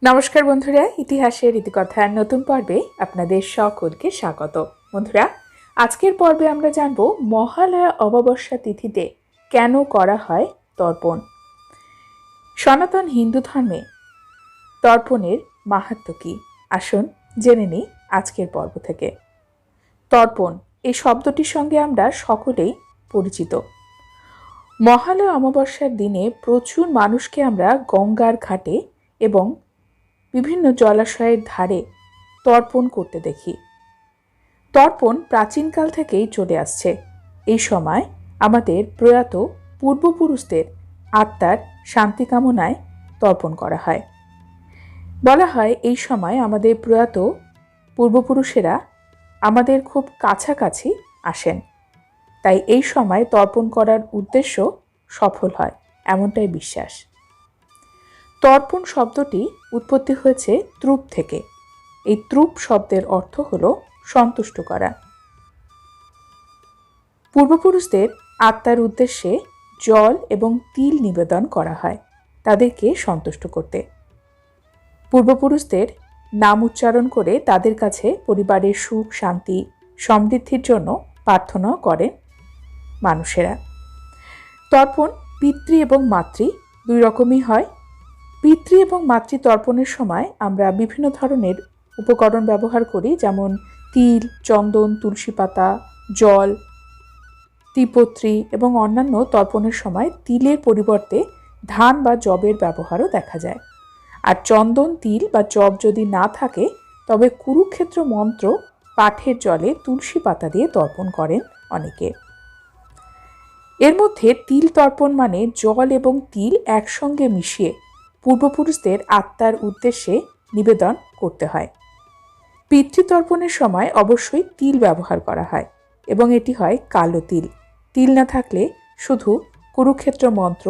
নমস্কার বন্ধুরা, ইতিহাসের ইতিকথার নতুন পর্বে আপনাদের সকলকে স্বাগত। বন্ধুরা, আজকের পর্বে আমরা জানব মহালয়া অমাবস্যা তিথিতে কেন করা হয় তর্পণ। সনাতন হিন্দু ধর্মে তর্পণের মাহাত্ম্য কী, আসুন জেনে নিই আজকের পর্ব থেকে। তর্পণ এই শব্দটির সঙ্গে আমরা সকলেই পরিচিত। মহালয়া অমাবস্যার দিনে প্রচুর মানুষকে আমরা গঙ্গার ঘাটে এবং বিভিন্ন জলাশয়ের ধারে তর্পণ করতে দেখি। তর্পণ প্রাচীনকাল থেকেই চলে আসছে। এই সময় আমাদের প্রয়াত পূর্বপুরুষদের আত্মার শান্তি কামনায় তর্পণ করা হয়। বলা হয় এই সময় আমাদের প্রয়াত পূর্বপুরুষেরা আমাদের খুব কাছাকাছি আসেন, তাই এই সময় তর্পণ করার উদ্দেশ্য সফল হয়, এমনটাই বিশ্বাস। তর্পণ শব্দটি উৎপত্তি হয়েছে ত্রুপ থেকে। এই ত্রুপ শব্দের অর্থ হল সন্তুষ্ট করা। পূর্বপুরুষদের আত্মার উদ্দেশ্যে জল এবং তিল নিবেদন করা হয় তাদেরকে সন্তুষ্ট করতে। পূর্বপুরুষদের নাম উচ্চারণ করে তাদের কাছে পরিবারের সুখ, শান্তি, সমৃদ্ধির জন্য প্রার্থনা করেন মানুষেরা। তর্পণ পিতৃ এবং মাতৃ দুই রকমই হয়। পিতৃ এবং মাতৃ তর্পণের সময় আমরা বিভিন্ন ধরনের উপকরণ ব্যবহার করি, যেমন তিল, চন্দন, তুলসী পাতা, জল, ত্রিপত্রী এবং অন্যান্য। তর্পণের সময় তিলের পরিবর্তে ধান বা যবের ব্যবহারও দেখা যায়। আর চন্দন, তিল বা যব যদি না থাকে তবে কুরুক্ষেত্র মন্ত্র পাঠের জলে তুলসী পাতা দিয়ে তর্পণ করেন অনেকে। এর মধ্যে তিল তর্পণ মানে জল এবং তিল একসঙ্গে মিশিয়ে পূর্বপুরুষদের আত্মার উদ্দেশ্যে নিবেদন করতে হয়। পিতৃতর্পণের সময় অবশ্যই তিল ব্যবহার করা হয় এবং এটি হয় কালো তিল। তিল না থাকলে শুধু কুরুক্ষেত্র মন্ত্র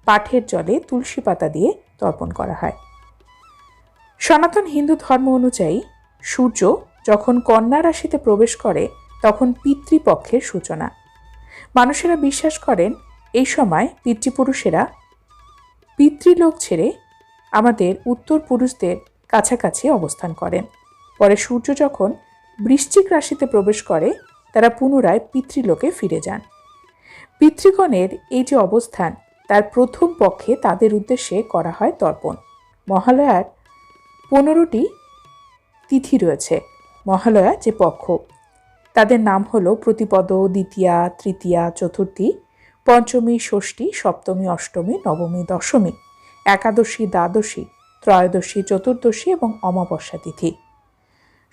পাঠের জলে তুলসী পাতা দিয়ে তর্পণ করা হয়। সনাতন হিন্দু ধর্ম অনুযায়ী সূর্য যখন কন্যা রাশিতে প্রবেশ করে তখন পিতৃপক্ষের সূচনা। মানুষেরা বিশ্বাস করেন এই সময় পিতৃপুরুষেরা পিতৃলোক ছেড়ে আমাদের উত্তর পুরুষদের কাছাকাছি অবস্থান করেন। পরে সূর্য যখন বৃশ্চিক রাশিতে প্রবেশ করে তারা পুনরায় পিতৃলোকে ফিরে যান। পিতৃগণের এই যে অবস্থান, তার প্রথম পক্ষে তাদের উদ্দেশ্যে করা হয় তর্পণ। মহালয়ার 15টি তিথি রয়েছে। মহালয়া যে পক্ষ, তাদের নাম হলো প্রতিপদ, দ্বিতীয়া, তৃতীয়া, চতুর্থী, পঞ্চমী, ষষ্ঠী, সপ্তমী, অষ্টমী, নবমী, দশমী, একাদশী, দ্বাদশী, ত্রয়োদশী, চতুর্দশী এবং অমাবস্যা তিথি।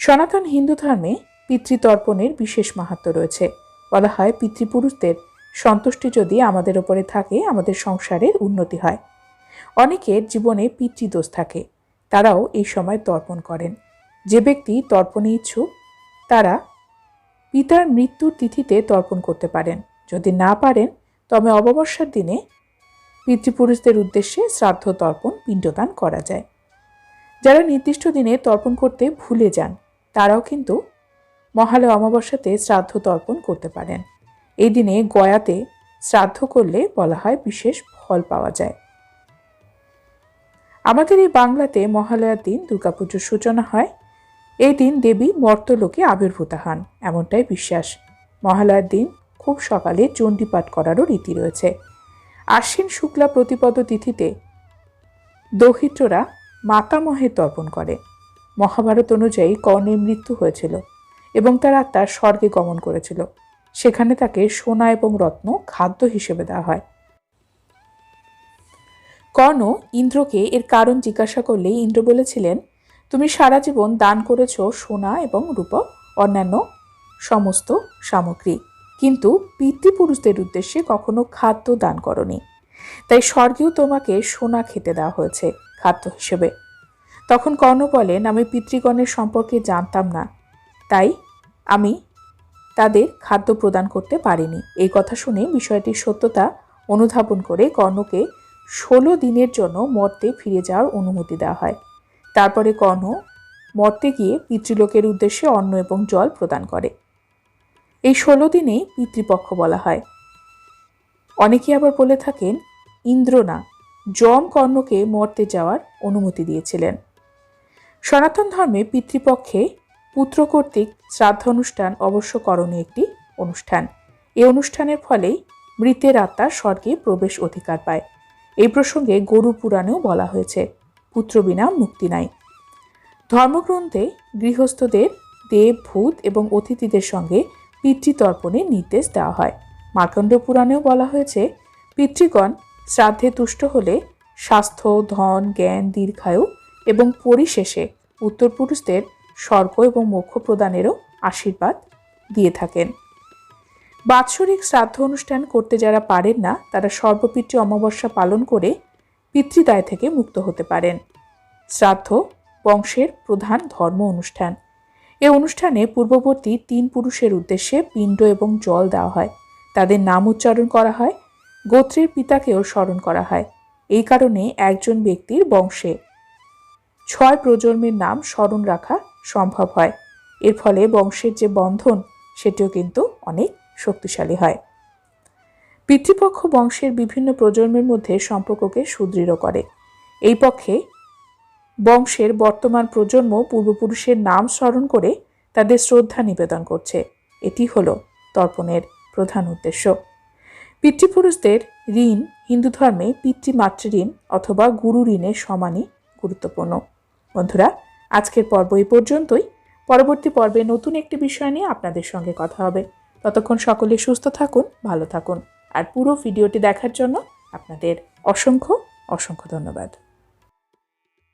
সনাতন হিন্দু ধর্মে পিতৃতর্পণের বিশেষ মাহাত্ম্য রয়েছে। বলা হয় পিতৃপুরুষদের সন্তুষ্টি যদি আমাদের ওপরে থাকে আমাদের সংসারের উন্নতি হয়। অনেকের জীবনে পিতৃদোষ থাকে, তারাও এই সময় তর্পণ করেন। যে ব্যক্তি তর্পণে ইচ্ছুক তারা পিতার মৃত্যুর তিথিতে তর্পণ করতে পারেন। যদি না পারেন তবে অমাবস্যার দিনে পিতৃপুরুষদের উদ্দেশ্যে শ্রাদ্ধ তর্পণ, পিণ্ডদান করা যায়। যারা নির্দিষ্ট দিনে তর্পণ করতে ভুলে যান তারাও কিন্তু মহালয়া অমাবস্যাতে শ্রাদ্ধ তর্পণ করতে পারেন। এই দিনে গয়াতে শ্রাদ্ধ করলে বলা হয় বিশেষ ফল পাওয়া যায়। আমাদের এই বাংলাতে মহালয়ার দিন দুর্গাপুজোর সূচনা হয়। এই দিন দেবী মর্তলোকে আবির্ভূত হন, এমনটাই বিশ্বাস। মহালয়ার দিন খুব সকালে চণ্ডীপাঠ করারও রীতি রয়েছে। আশ্বিন শুক্লা প্রতিপদ তিথিতে দৌহিত্ররা মাতামহের তর্পণ করে। মহাভারত অনুযায়ী কর্ণের মৃত্যু হয়েছিল এবং তার আত্মা স্বর্গে গমন করেছিল। সেখানে তাকে সোনা এবং রত্ন খাদ্য হিসেবে দেওয়া হয়। কর্ণ ইন্দ্রকে এর কারণ জিজ্ঞাসা করলে ইন্দ্র বলেছিলেন, তুমি সারা জীবন দান করেছ সোনা এবং রূপা, অন্যান্য সমস্ত সামগ্রী, কিন্তু পিতৃপুরুষদের উদ্দেশ্যে কখনো খাদ্য দান করনি। তাই স্বর্গেও তোমাকে সোনা খেতে দেওয়া হয়েছে খাদ্য হিসেবে। তখন কর্ণ বলেন, আমি পিতৃগণের সম্পর্কে জানতাম না, তাই আমি তাদের খাদ্য প্রদান করতে পারিনি। এই কথা শুনে বিষয়টির সত্যতা অনুধাবন করে কর্ণকে 16 দিনের জন্য মর্তে ফিরে যাওয়ার অনুমতি দেওয়া হয়। তারপরে কর্ণ মর্তে গিয়ে পিতৃলোকের উদ্দেশ্যে অন্ন এবং জল প্রদান করে। এই 16 দিনেই পিতৃপক্ষ বলা হয়। অনেকে আবার বলে থাকেন ইন্দ্র না, যম কর্ণকে মর্তে যাওয়ার অনুমতি দিয়েছিলেন। সনাতন ধর্মে পিতৃপক্ষে পুত্র কর্তৃক শ্রাদ্ধ অনুষ্ঠান অবশ্য করণীয় একটি অনুষ্ঠান। এই অনুষ্ঠানের ফলেই মৃতের আত্মা স্বর্গে প্রবেশ অধিকার পায়। এই প্রসঙ্গে গরু পুরাণেও বলা হয়েছে, পুত্র বিনা মুক্তি নাই। ধর্মগ্রন্থে গৃহস্থদের দেব, ভূত এবং অতিথিদের সঙ্গে পিতৃতর্পণের নির্দেশ দেওয়া হয়। মার্কণ্ড পুরাণেও বলা হয়েছে, পিতৃগণ শ্রাদ্ধে তুষ্ট হলে স্বাস্থ্য, ধন, জ্ঞান, দীর্ঘায়ু এবং পরিশেষে উত্তরপুরুষদের স্বর্গ এবং মোক্ষ প্রদানেরও আশীর্বাদ দিয়ে থাকেন। বাৎসরিক শ্রাদ্ধ অনুষ্ঠান করতে যারা পারেন না, তারা সর্বপিতৃ অমাবস্যা পালন করে পিতৃদায় থেকে মুক্ত হতে পারেন। শ্রাদ্ধ বংশের প্রধান ধর্ম অনুষ্ঠান। এই অনুষ্ঠানে পূর্ববর্তী 3 পুরুষের উদ্দেশ্যে পিণ্ড এবং জল দেওয়া হয়। তাদের নাম উচ্চারণ করা হয়। গোত্রের পিতাকেও স্মরণ করা হয়। এই কারণে একজন ব্যক্তির বংশে 6 প্রজন্মের নাম স্মরণ রাখা সম্ভব হয়। এর ফলে বংশের যে বন্ধন, সেটিও কিন্তু অনেক শক্তিশালী হয়। পিতৃপক্ষ বংশের বিভিন্ন প্রজন্মের মধ্যে সম্পর্ককে সুদৃঢ় করে। এই পক্ষে বংশের বর্তমান প্রজন্ম পূর্বপুরুষের নাম স্মরণ করে তাদের শ্রদ্ধা নিবেদন করছে। এটি হলো তর্পণের প্রধান উদ্দেশ্য। পিতৃপুরুষদের ঋণ হিন্দু ধর্মে পিতৃমাতৃ ঋণ অথবা গুরু ঋণের সমানই গুরুত্বপূর্ণ। বন্ধুরা, আজকের পর্ব এই পর্যন্তই। পরবর্তী পর্বে নতুন একটি বিষয় নিয়ে আপনাদের সঙ্গে কথা হবে। ততক্ষণ সকলে সুস্থ থাকুন, ভালো থাকুন। আর পুরো ভিডিওটি দেখার জন্য আপনাদের অসংখ্য ধন্যবাদ।